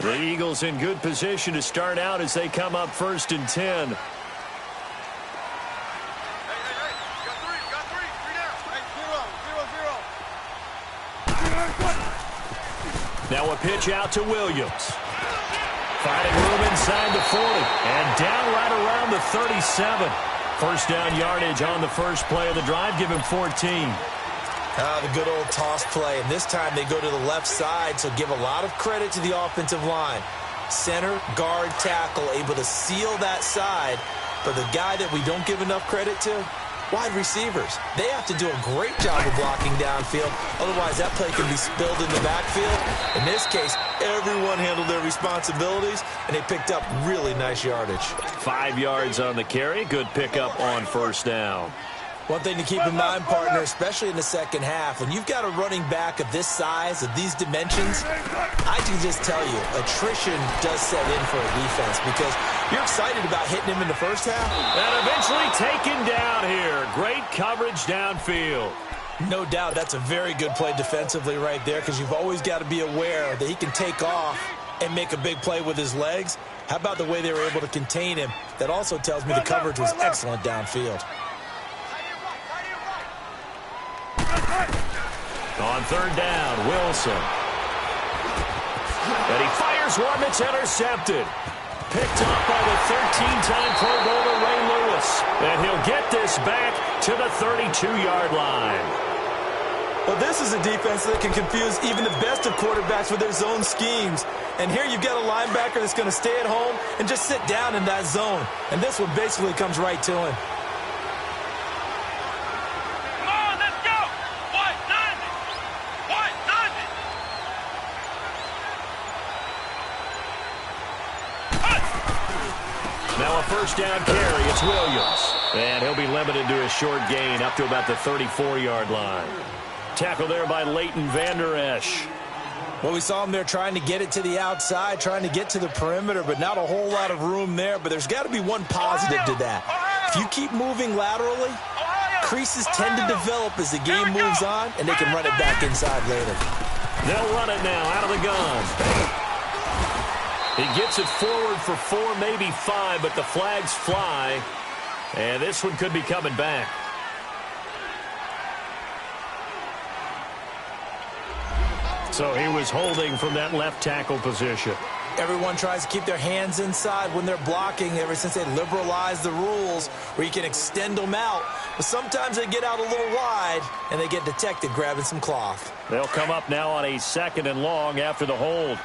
The Eagles in good position to start out as they come up 1st and 10. Now a pitch out to Williams. Finding room inside the 40. And down right around the 37. First down yardage on the first play of the drive. Give him 14. The good old toss play. And this time they go to the left side, so give a lot of credit to the offensive line. Center, guard, tackle, able to seal that side. But the guy that we don't give enough credit to, wide receivers. They have to do a great job of blocking downfield. Otherwise, that play can be spilled in the backfield. In this case, everyone handled their responsibilities, and they picked up really nice yardage. 5 yards on the carry. Good pickup on first down. One thing to keep in mind, partner, especially in the second half, when you've got a running back of this size, of these dimensions, I can just tell you, attrition does set in for a defense because you're excited about hitting him in the first half. And eventually taken down here. Great coverage downfield. No doubt that's a very good play defensively right there because you've always got to be aware that he can take off and make a big play with his legs. How about the way they were able to contain him? That also tells me the coverage was excellent downfield. On third down, Wilson. And he fires one that's intercepted. Picked up by the 13-time Pro Bowler Ray Lewis. And he'll get this back to the 32-yard line. Well, this is a defense that can confuse even the best of quarterbacks with their zone schemes. And here you've got a linebacker that's going to stay at home and just sit down in that zone. And this one basically comes right to him. Now a first down carry. It's Williams. And he'll be limited to a short gain up to about the 34-yard line. Tackle there by Leighton Vander Esch. Well, we saw him there trying to get it to the outside, trying to get to the perimeter, but not a whole lot of room there. But there's got to be one positive to that. If you keep moving laterally, creases tend to develop as the game moves on, and they can run it back inside later. They'll run it now out of the gun. He gets it forward for 4, maybe 5, but the flags fly. And this one could be coming back. So he was holding from that left tackle position. Everyone tries to keep their hands inside when they're blocking ever since they liberalized the rules where you can extend them out. But sometimes they get out a little wide and they get detected grabbing some cloth. They'll come up now on a 2nd and long after the hold.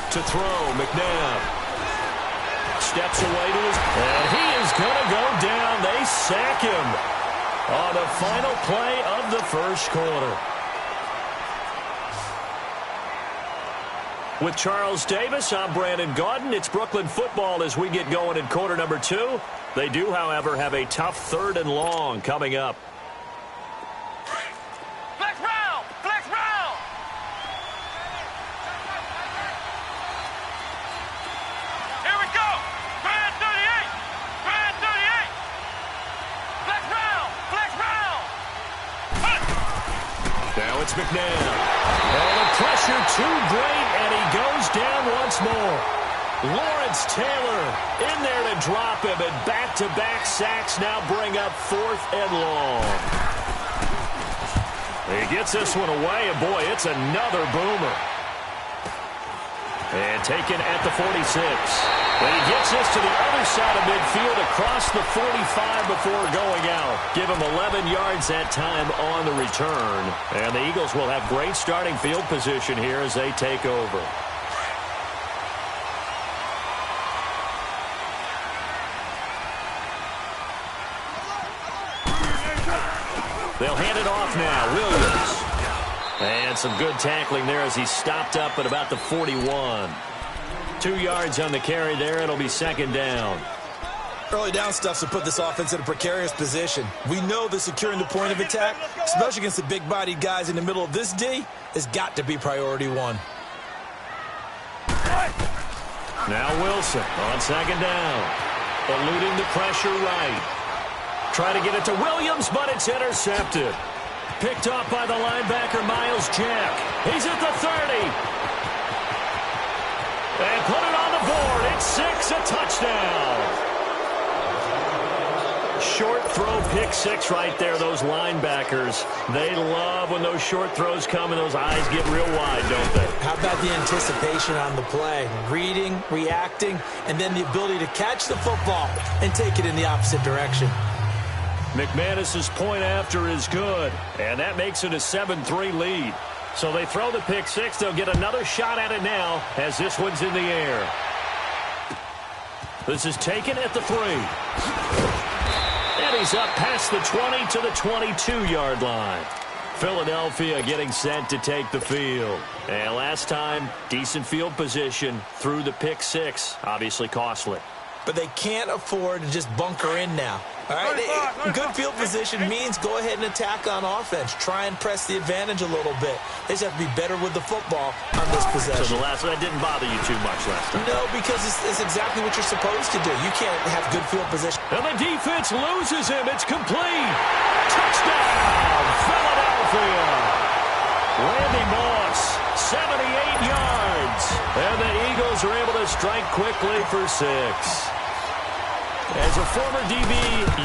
To throw, McNabb steps away to his, and he is going to go down. They sack him on the final play of the first quarter. With Charles Davis, I'm Brandon Gaudin. It's Brooklyn football as we get going in quarter number 2. They do, however, have a tough 3rd and long coming up. Now it's McNabb. And the pressure too great, and he goes down once more. Lawrence Taylor in there to drop him, and back-to-back sacks now bring up 4th and long. He gets this one away, and boy, it's another boomer. And taken at the 46. And he gets this to the other side of midfield across the 45 before going out. Give him 11 yards that time on the return. And the Eagles will have great starting field position here as they take over. They'll hand it off now. Williams. And some good tackling there as he stopped up at about the 41. 2 yards on the carry there. It'll be 2nd down. Early down stuff to put this offense in a precarious position. We know that securing the point of attack, especially against the big-bodied guys in the middle of this D, has got to be priority 1. Now Wilson on second down. Eluding the pressure right. Try to get it to Williams, but it's intercepted. Picked off by the linebacker, Miles Jack. He's at the 30. And put it on the board. It's 6, a touchdown. Short throw, pick 6 right there, those linebackers. They love when those short throws come and those eyes get real wide, don't they? How about the anticipation on the play? Reading, reacting, and then the ability to catch the football and take it in the opposite direction. McManus's point after is good, and that makes it a 7-3 lead. So they throw the pick 6. They'll get another shot at it now as this one's in the air. This is taken at the 3. And he's up past the 20 to the 22-yard line. Philadelphia getting set to take the field. And last time, decent field position through the pick 6. Obviously costly. But they can't afford to just bunker in now. All right, good field position means go ahead and attack on offense. Try and press the advantage a little bit. They just have to be better with the football on this possession. So the last one, that didn't bother you too much last time? No, because it's exactly what you're supposed to do. You can't have good field position. And the defense loses him. It's complete. Touchdown, Philadelphia. Randy Moss, 78 yards. And the Eagles are able to strike quickly for 6. As a former DB,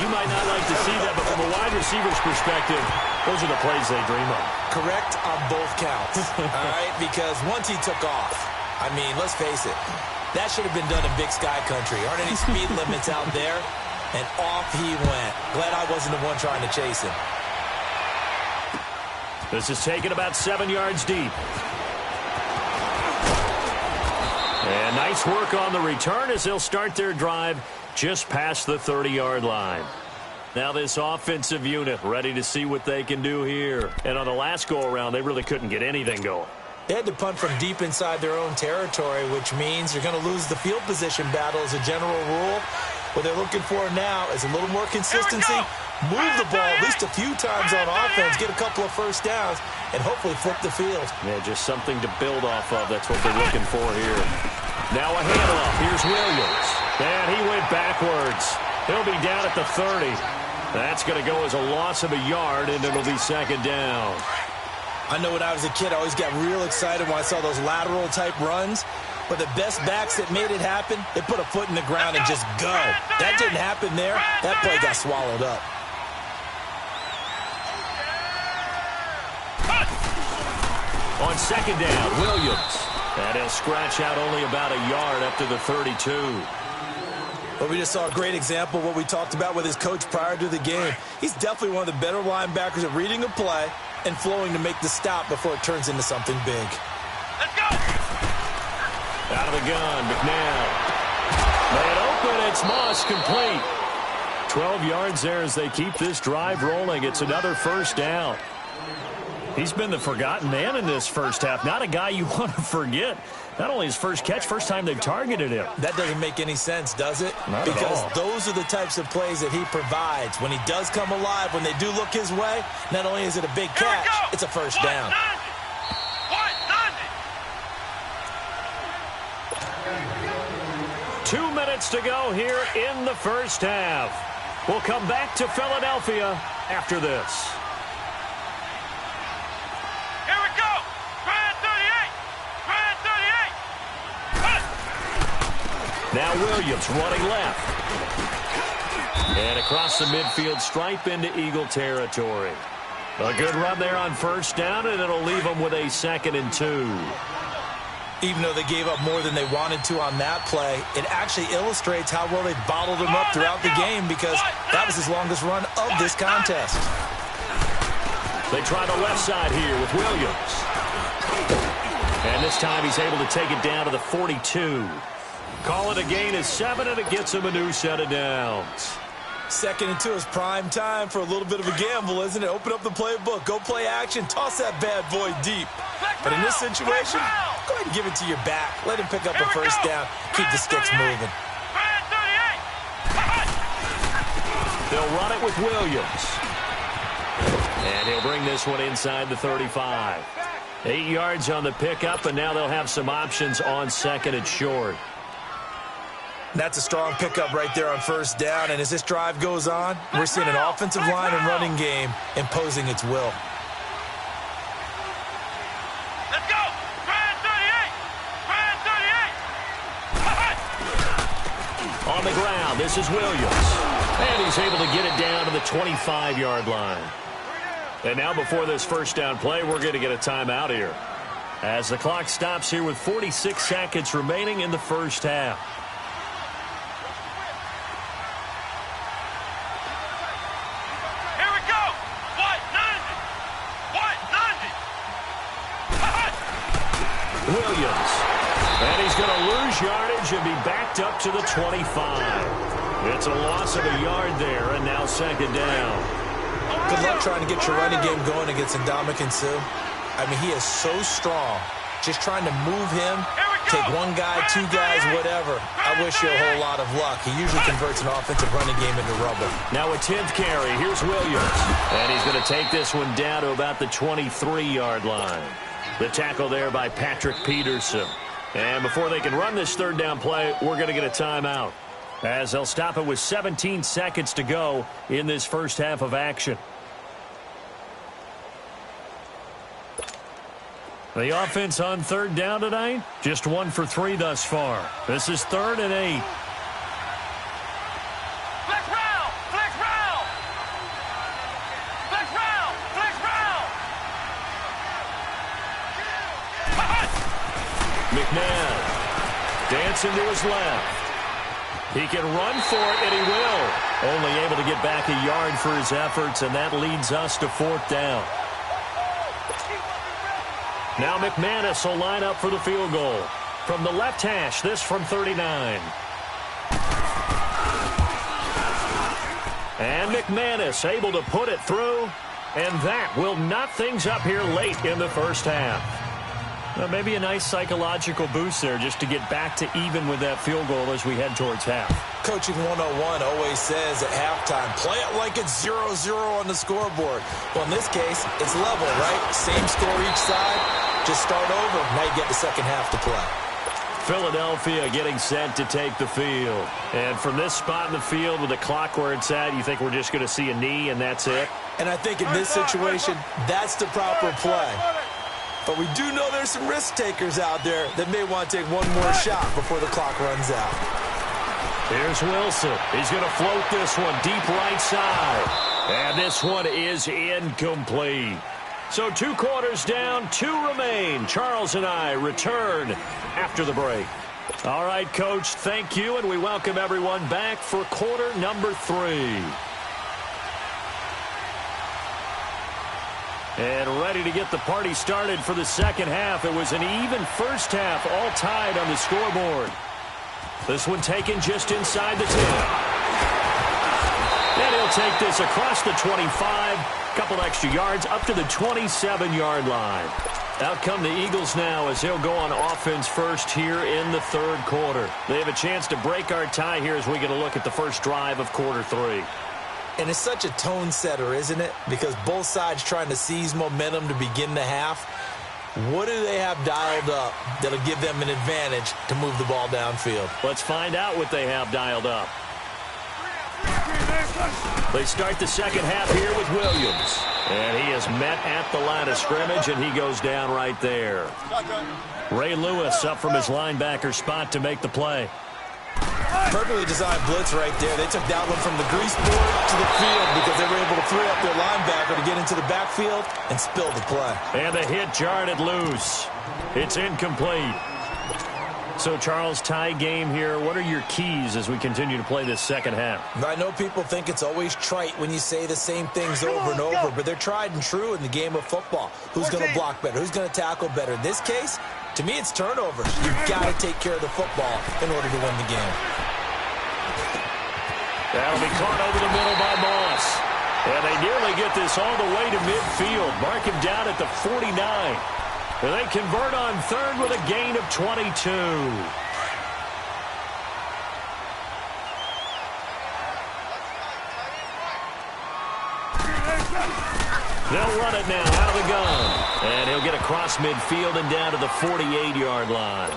you might not like to see that, but from a wide receiver's perspective, those are the plays they dream of. Correct on both counts, all right? Because once he took off, I mean, let's face it, that should have been done in Big Sky Country. Aren't any speed limits out there? And off he went. Glad I wasn't the one trying to chase him. This is taken about 7 yards deep. And nice work on the return as they'll start their drive just past the 30-yard line. Now this offensive unit ready to see what they can do here. And on the last go-around, they really couldn't get anything going. They had to punt from deep inside their own territory, which means you're going to lose the field position battle as a general rule. What they're looking for now is a little more consistency, move the ball at least a few times on offense, get a couple of first downs, and hopefully flip the field. Yeah, just something to build off of. That's what they're looking for here. Now a handoff. Here's Williams. And he went backwards. He'll be down at the 30. That's going to go as a loss of a yard, and it'll be second down. I know when I was a kid, I always got real excited when I saw those lateral-type runs. But the best backs that made it happen, they put a foot in the ground and just go. That didn't happen there. That play got swallowed up. On second down, Williams. And he'll scratch out only about a yard up to the 32. But we just saw a great example of what we talked about with his coach prior to the game. He's definitely one of the better linebackers at reading a play and flowing to make the stop before it turns into something big. Let's go! Out of the gun, McNabb. Laid open, it's Moss, complete. 12 yards there as they keep this drive rolling. It's another first down. He's been the forgotten man in this first half. Not a guy you want to forget. Not only his first catch, first time they've targeted him. That doesn't make any sense, does it? Not because at all. Those are the types of plays that he provides. When he does come alive, when they do look his way, not only is it a big catch, it's a first down. 2 minutes to go here in the first half. We'll come back to Philadelphia after this. Here we go! Grand 38! Grand 38! Now Williams running left. And across the midfield stripe into Eagle territory. A good run there on first down, and it'll leave them with a 2nd and 2. Even though they gave up more than they wanted to on that play, it actually illustrates how well they bottled him up throughout the game because that was his longest run of this contest. They try the left side here with Williams. And this time he's able to take it down to the 42. Call it a gain of 7, and it gets him a new set of downs. 2nd and 2 is prime time for a little bit of a gamble, isn't it? Open up the playbook, go play action, toss that bad boy deep. But in this situation, go ahead and give it to your back. Let him pick up a first down. Keep the sticks moving. They'll run it with Williams. And he'll bring this one inside the 35. 8 yards on the pickup, and now they'll have some options on 2nd and short. That's a strong pickup right there on first down. And as this drive goes on, we're seeing an offensive line and running game imposing its will. Let's go! Brand 38! Brand 38! On the ground, this is Williams. And he's able to get it down to the 25-yard line. And now before this first down play, we're going to get a timeout here, as the clock stops here with 46 seconds remaining in the first half. Here we go! What? 90! What? 90! Williams. And he's going to lose yardage and be backed up to the 25. It's a loss of a yard there, and now second down. Good luck trying to get your running game going against Ndamukong Suh. I mean, he is so strong. Just trying to move him, take one guy, two guys, whatever. I wish you a whole lot of luck. He usually converts an offensive running game into rubble. Now a 10th carry. Here's Williams. And he's going to take this one down to about the 23-yard line. The tackle there by Patrick Peterson. And before they can run this third down play, we're going to get a timeout, as they'll stop it with 17 seconds to go in this first half of action. The offense on third down tonight, just 1 for 3 thus far. This is 3rd and 8. Flex round! Flex round! Flex round! Flex round! McNabb dancing to his left. He can run for it, and he will. Only able to get back a yard for his efforts, and that leads us to 4th down. Now McManus will line up for the field goal. From the left hash, this from 39. And McManus able to put it through, and that will knot things up here late in the first half. Well, maybe a nice psychological boost there just to get back to even with that field goal as we head towards half. Coaching 101 always says at halftime, play it like it's 0-0 on the scoreboard. Well, in this case, it's level, right? Same score each side. Just start over. Now you get the second half to play. Philadelphia getting set to take the field. And from this spot in the field with the clock where it's at, you think we're just going to see a knee and that's it? And I think in this situation, that's the proper play. But we do know there's some risk takers out there that may want to take one more shot before the clock runs out. Here's Wilson. He's going to float this one deep right side. And this one is incomplete. So 2 quarters down, 2 remain. Charles and I return after the break. All right, Coach, thank you, and we welcome everyone back for quarter number 3. And ready to get the party started for the second half. It was an even first half, all tied on the scoreboard. This one taken just inside the 10. And he'll take this across the 25. Couple extra yards up to the 27-yard line. Out come the Eagles now as they'll go on offense first here in the third quarter. They have a chance to break our tie here as we get a look at the first drive of quarter 3. And it's such a tone setter, isn't it? Because both sides trying to seize momentum to begin the half. What do they have dialed up that'll give them an advantage to move the ball downfield? Let's find out what they have dialed up. They start the second half here with Williams. And he is met at the line of scrimmage, and he goes down right there. Ray Lewis up from his linebacker spot to make the play. Perfectly designed blitz right there. They took that one from the grease board to the field because they were able to free up their linebacker to get into the backfield and spill the play. And the hit jarred it loose. It's incomplete. So, Charles, tie game here. What are your keys as we continue to play this second half? I know people think it's always trite when you say the same things over and over, but they're tried and true in the game of football. Who's going to block better? Who's going to tackle better? In this case, to me, it's turnovers. You've got to take care of the football in order to win the game. That'll be caught over the middle by Moss. And they nearly get this all the way to midfield. Mark him down at the 49. And they convert on third with a gain of 22. They'll run it now out of the gun. And he'll get across midfield and down to the 48-yard line.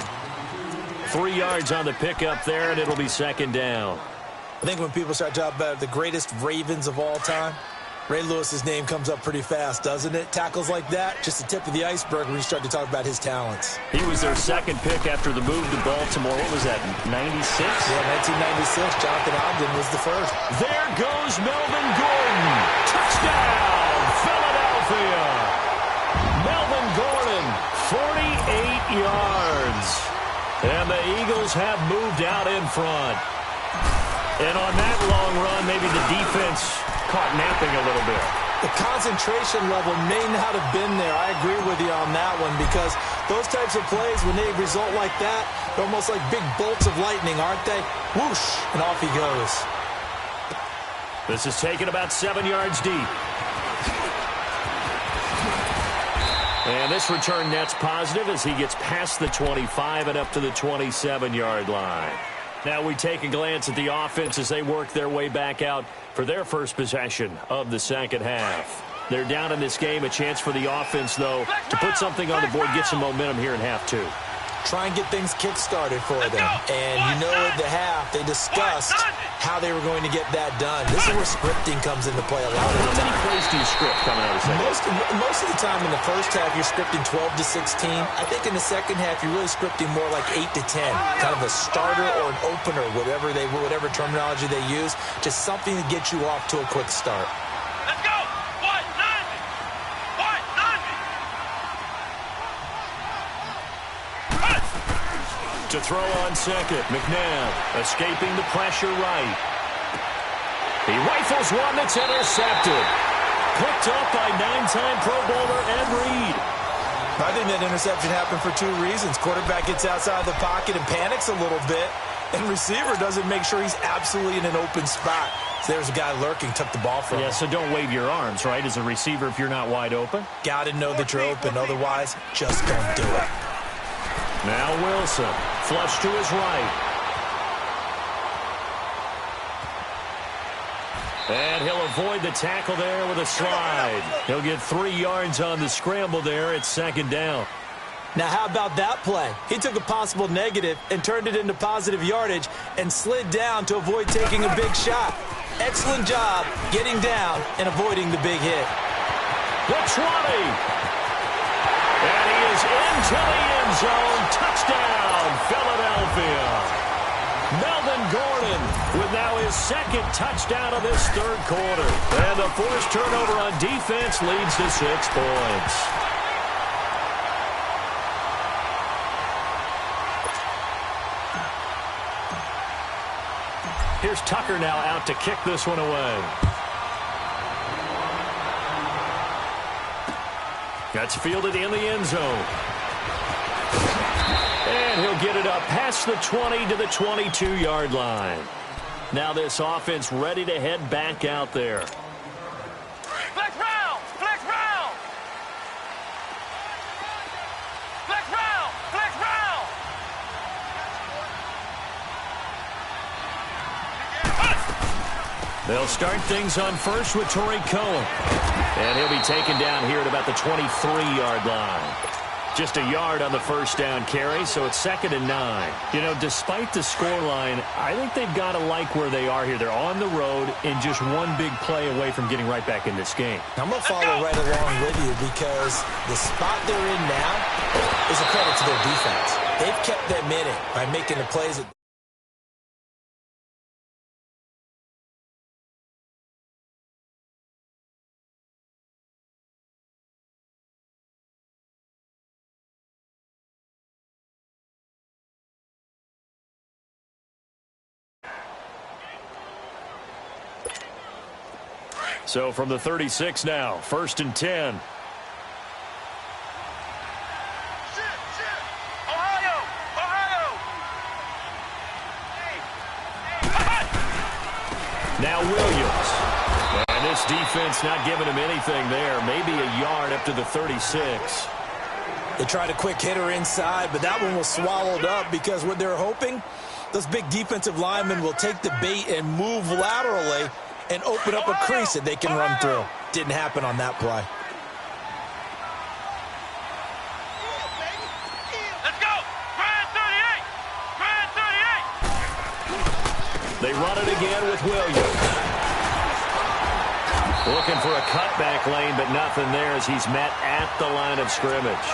3 yards on the pickup there, and it'll be second down. I think when people start talking about the greatest Ravens of all time, Ray Lewis's name comes up pretty fast, doesn't it? Tackles like that, just the tip of the iceberg when you start to talk about his talents. He was their second pick after the move to Baltimore. What was that, 96? Yeah, 1996. Jonathan Ogden was the first. There goes Melvin Gordon. Touchdown, Philadelphia. Melvin Gordon, 48 yards. And the Eagles have moved out in front. And on that long run, maybe the defense caught napping a little bit. The concentration level may not have been there. I agree with you on that one because those types of plays, when they result like that, they're almost like big bolts of lightning, aren't they? Whoosh, and off he goes. This is taken about 7 yards deep. And this return net's positive as he gets past the 25 and up to the 27-yard line. Now we take a glance at the offense as they work their way back out for their first possession of the second half. They're down in this game. A chance for the offense, though, to put something on the board, get some momentum here in half 2. Try and get things kick-started for them. And you know at the half, they discussed how they were going to get that done. This is where scripting comes into play a lot of the time. How many plays do you script coming out of the second? Most of the time in the first half, you're scripting 12 to 16. I think in the second half, you're really scripting more like 8 to 10. Kind of a starter or an opener, whatever terminology they use. Just something to get you off to a quick start. Let's go. What? 90. What? 90. To throw on second, McNabb escaping the pressure right. He rifles one that's intercepted. Picked up by 9-time Pro Bowler Ed Reed. I think that interception happened for 2 reasons. Quarterback gets outside the pocket and panics a little bit, and receiver doesn't make sure he's absolutely in an open spot. So there's a guy lurking, took the ball from him. Yeah, so don't wave your arms, right, as a receiver if you're not wide open. Got to know that you're open. Otherwise, just don't do it. Now Wilson, flush to his right. And he'll avoid the tackle there with a slide. He'll get 3 yards on the scramble there. It's second down. Now, how about that play? He took a possible negative and turned it into positive yardage and slid down to avoid taking a big shot. Excellent job getting down and avoiding the big hit. The 20. And he is into the end zone. Touchdown, Philadelphia. Melvin Gordon with now his second touchdown of this third quarter. And the forced turnover on defense leads to 6 points. Here's Tucker now out to kick this one away. That's fielded in the end zone. And he'll get it up past the 20 to the 22-yard line. Now this offense ready to head back out there. Flex round. Flex round. Flex round. Flex round. They'll start things on first with Torrey Cohen. And he'll be taken down here at about the 23-yard line. Just a yard on the first down carry, so it's 2nd and 9. You know, despite the scoreline, I think they've got to like where they are here. They're on the road and just one big play away from getting right back in this game. I'm going to follow right along with you because the spot they're in now is a credit to their defense. They've kept them in it by making the plays. So from the 36 now, 1st and 10. Ohio. Now Williams. And this defense not giving him anything there. Maybe a yard up to the 36. They tried a quick hitter inside, but that one was swallowed up because what they're hoping, those big defensive linemen will take the bait and move laterally and open up a crease that they can run through. Didn't happen on that play. Let's go. Grand 38. They run it again with Williams. Looking for a cutback lane, but nothing there as he's met at the line of scrimmage.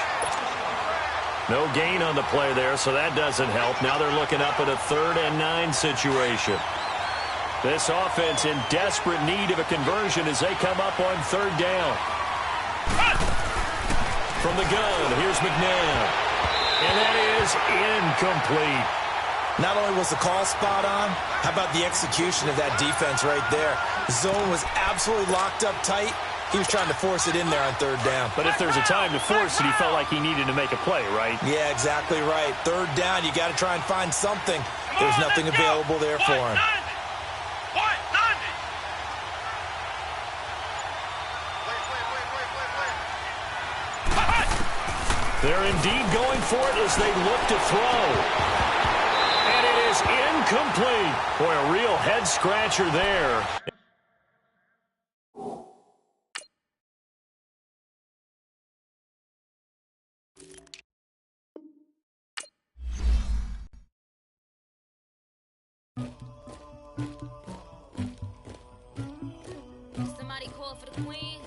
No gain on the play there, so that doesn't help. Now they're looking up at a 3rd and 9 situation. This offense in desperate need of a conversion as they come up on 3rd down. From the gun, here's McNabb. And that is incomplete. Not only was the call spot on, how about the execution of that defense right there? The zone was absolutely locked up tight. He was trying to force it in there on 3rd down. But if there's a time to force it, he felt like he needed to make a play, right? Yeah, exactly right. 3rd down, you got to try and find something. There's nothing available there for him. They're indeed going for it as they look to throw. And it is incomplete. Boy, a real head-scratcher there. Somebody call for the queen.